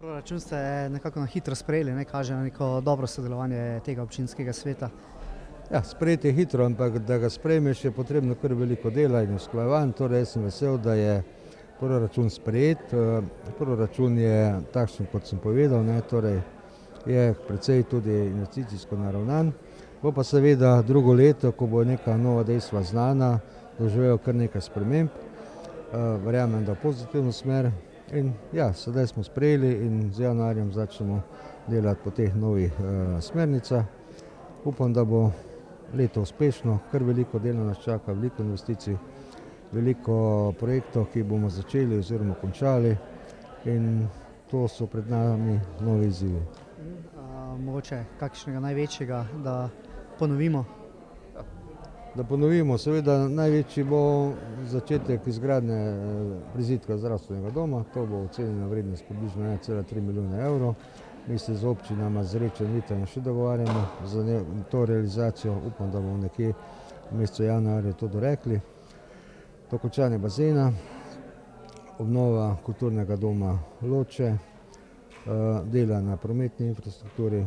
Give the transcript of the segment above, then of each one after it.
Proračun ste nekako na hitro sprejeli, ne kaže na neko dobro sodelovanje tega občinskega sveta. Ja, sprejeti je hitro, ampak da ga sprejmeš je potrebno kar veliko dela in usklajevanj. Torej, jaz sem vesel, da je proračun sprejet. Proračun je takšen, kot sem povedal, ne, torej je precej tudi investicijsko naravnan. Bo pa seveda drugo leto, ko bo neka nova dejstva znana, doživel kar nekaj sprememb. Verjamem, da v pozitivno smer. In ja, sedaj smo sprejeli in z januarjem začnemo delati po teh novih smernicah. Upam, da bo leto uspešno, kar veliko dela nas čaka, veliko investicij, veliko projektov, ki bomo začeli oziroma končali, in to so pred nami novi izzivi. Mogoče kakšnega največjega, da ponovimo? Da ponovimo, seveda največji bo začetek izgradnje prizidka zdravstvenega doma. To bo ocenjena vrednost približno 1,3 milijona evrov. Mi se z občinama Zreče in Vitanje še dogovarjamo za to realizacijo. Upam, da bomo nekje v mesecu januarju to dorekli. Dokončanje bazena, obnova kulturnega doma Loče, dela na prometni infrastrukturi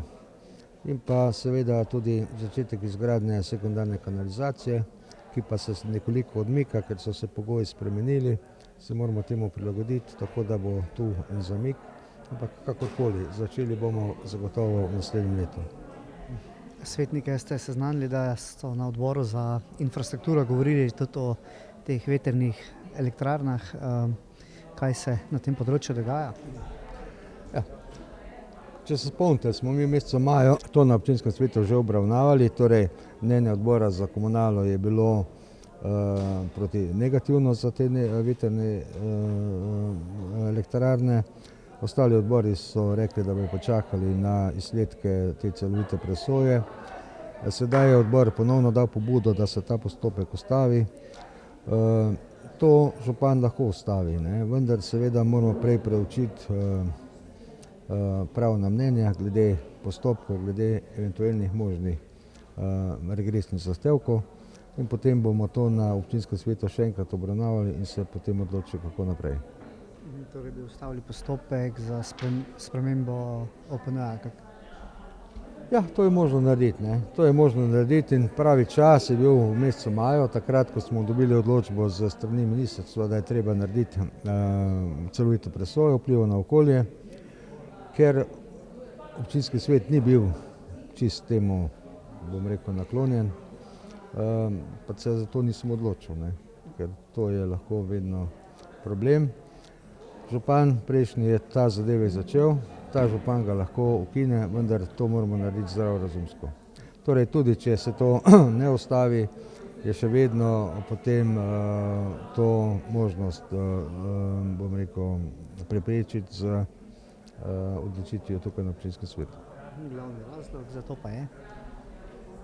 in pa seveda tudi začetek izgradnje sekundarne kanalizacije, ki pa se nekoliko odmika, ker so se pogoji spremenili. Se moramo temu prilagoditi, tako da bo tu en zamik. Ampak kakorkoli, začeli bomo zagotovo v naslednjem letu. Svetnike ste seznanili, da so na odboru za infrastrukturo govorili tudi o teh vetrnih elektrarnah. Kaj se na tem področju dogaja? Ja. Če se spomnite, smo mi v mesecu maju to na občinskem svetu že obravnavali, torej mnenje odbora za komunalo je bilo proti negativno za te vetrne elektrarne. Ostali odbori so rekli, da bodo počakali na izsledke te celovite presoje. Sedaj je odbor ponovno dal pobudo, da se ta postopek ustavi. To župan lahko ustavi, ne? Vendar seveda moramo prej preučiti pravna mnenja glede postopkov, glede eventualnih možnih regresnih zahtevkov, in potem bomo to na občinskem svetu še enkrat obravnavali in se potem odločili, kako naprej. Torej bi ustavili postopek za spremembo OPN-ja? Ja, to je možno narediti, ne. To je možno narediti in pravi čas je bil v mesecu maju, takrat, ko smo dobili odločbo s strani ministrstva, da je treba narediti celovito presojo vplivov na okolje, ker občinski svet ni bil čist temu, bom rekel, naklonjen, pa se zato nisem odločil, ne, ker to je lahko vedno problem. Župan prejšnji je ta zadeve začel, ta župan ga lahko ukine, vendar to moramo narediti zdravorazumsko. Torej tudi, če se to ne ustavi, je še vedno potem to možnost, bom rekel, preprečiti z odločitvijo tukaj na občinskem svetu. Glavni razlog za to pa je?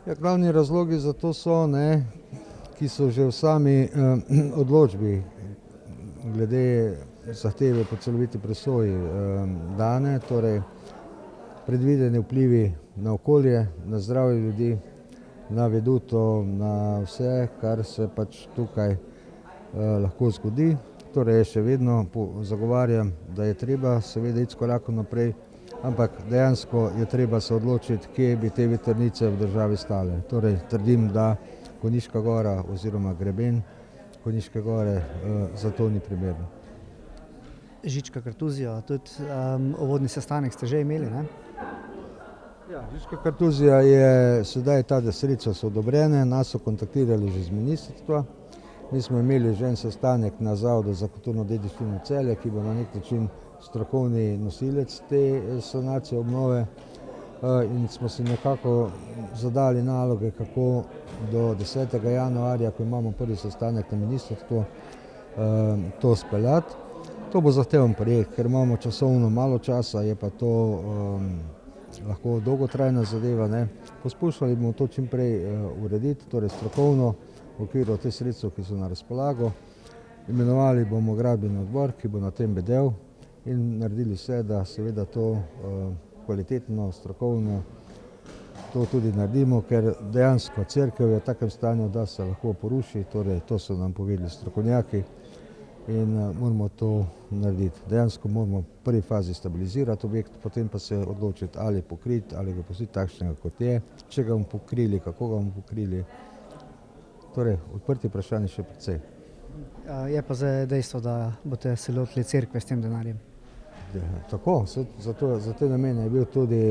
Ja, glavni razlogi za to so, ne, ki so že v sami odločbi glede zahteve po celoviti presoji dane, torej predvideni vplivi na okolje, na zdravje ljudi, na veduto, na vse, kar se pač tukaj lahko zgodi. Torej še vedno zagovarjam, da je treba seveda iti s korakom naprej, ampak dejansko je treba se odločiti, kje bi te vetrnice v državi stale. Torej trdim, da Konjiška gora oziroma greben Konjiške gore za to ni primerno. Žička Kartuzija, tudi uvodni sestanek ste že imeli, ne? Ja, Žička Kartuzija je sedaj, ta sredstva so odobrene, nas so kontaktirali že z ministrstva. Mi smo imeli že en sestanek na Zavodu za kulturno dediščino Celje, ki bo na nek način strokovni nosilec te sanacije obnove, in smo si nekako zadali naloge, kako do 10. januarja, ko imamo prvi sestanek na ministrstvu, to speljati. To bo zahteven projekt, ker imamo časovno malo časa, je pa to lahko dolgotrajna zadeva, ne. Poskušali bomo to čim prej urediti, torej strokovno v okviru teh sredstev, ki so na razpolago. Imenovali bomo gradbeni odbor, ki bo na tem bedel, in naredili vse, da seveda to kvalitetno, strokovno to tudi naredimo, ker dejansko cerkev je v takem stanju, da se lahko poruši, torej to so nam povedali strokovnjaki. in moramo to narediti. Dejansko moramo v prvi fazi stabilizirati objekt, potem pa se odločiti, ali pokriti, ali ga pustiti takšnega, kot je, če ga bomo pokrili, kako ga bomo pokrili. Torej, odprti vprašanje še precej. Je pa zdaj dejstvo, da boste se lotili cerkve s tem denarjem. Tako, za te namene je bil tudi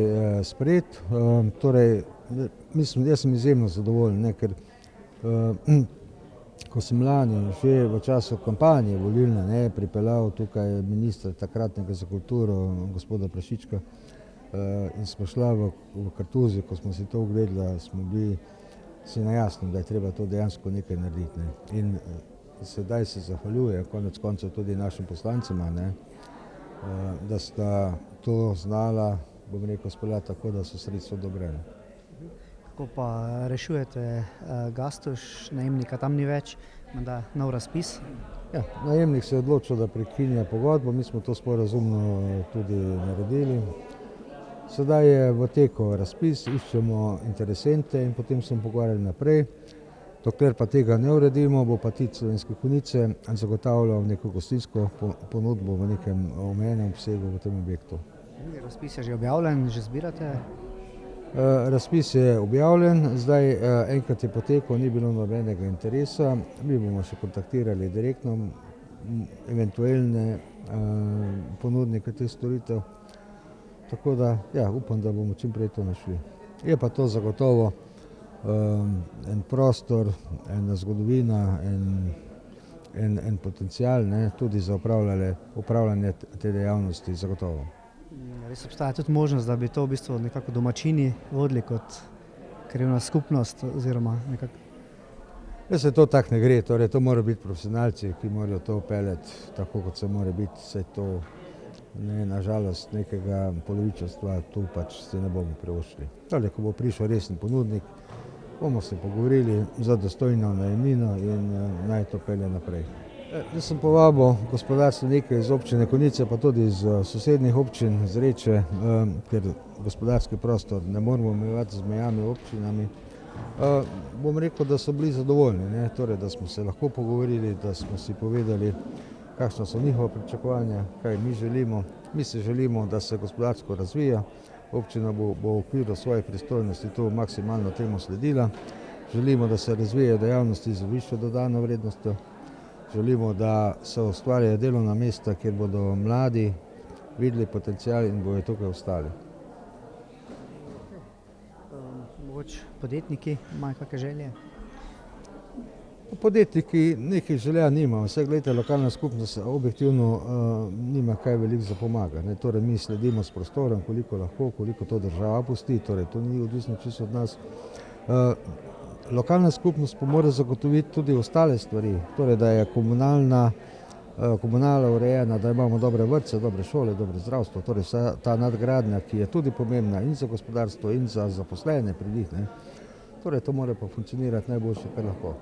sprejet. Torej, jaz sem izjemno zadovoljen, ker ko sem lani že v času kampanje volilne pripeljal tukaj ministra takratnega za kulturo, gospoda Prašička, in smo šla v Kartuziju, ko smo si to ogledali, smo bili si na jasnem, da je treba to dejansko nekaj narediti. In sedaj se zahvaljujem konec koncev tudi našim poslancema, da sta to znala, bom rekel, speljati tako, da so sredstva odobrena. Kako pa rešujete Gastuž, najemnika tam ni več, menda nov razpis? Ja, najemnik se je odločil, da prekinja pogodbo, mi smo to sporazumno tudi naredili. Sedaj je v teku razpis, iščemo interesente in potem smo pogovarjali naprej. Dokler pa tega ne uredimo, bo pa TIC Slovenske Konjice zagotavljal neko gostinsko ponudbo v nekem omejenem obsegu v tem objektu. Razpis je že objavljen, že zbirate? Razpis je objavljen, zdaj enkrat je potekel, ni bilo nobenega interesa. Mi bomo še kontaktirali direktno eventualne ponudnike teh storitev. Tako da, ja, upam, da bomo čim prej to našli. Je pa to zagotovo en prostor, ena zgodovina, en potencial, tudi za upravljanje te dejavnosti zagotovo. Res obstaja tudi možnost, da bi to v bistvu nekako domačini vodili kot krajevna skupnost oziroma nekako? Jaz se to tako ne gre, torej to morajo biti profesionalci, ki morajo to peljati tako, kot se mora biti, vse to. Nažalost, nekega polovičarstva tu pač se ne bomo privoščili. Torej, ko bo prišel resen ponudnik, bomo se pogovorili za dostojno najemnino in naj to pelje naprej. Jaz sem povabil gospodarstvenike iz občine Konjice, pa tudi iz sosednjih občin, z Reče, ker gospodarski prostor ne moramo omejevati z mejami občinami. Bom rekel, da so bili zadovoljni, torej, da smo se lahko pogovorili, da smo si povedali, kakšna so njihova pričakovanja, kaj mi želimo. Mi se želimo, da se gospodarsko razvija. Občina bo v okviru svojih pristojnosti to maksimalno temu sledila. Želimo, da se razvijajo dejavnosti z višjo dodano vrednostjo. Želimo, da se ustvarjajo delovna mesta, kjer bodo mladi videli potencial in bodo tukaj ostali. Mogoče podjetniki imajo kakšne želje? Podjetniki nekih želja nimajo. Vse gledajte, lokalna skupnost objektivno nima kaj veliko za pomagati. Torej, mi sledimo s prostorom, koliko lahko, koliko to država pusti, torej to ni odvisno čisto od nas. Lokalna skupnost pa mora zagotoviti tudi ostale stvari, torej, da je komunala urejena, da imamo dobre vrtce, dobre šole, dobre zdravstvo, torej vsa ta nadgradnja, ki je tudi pomembna in za gospodarstvo in za zaposlene pri njih. Torej, to mora pa funkcionirati najboljše, kar lahko.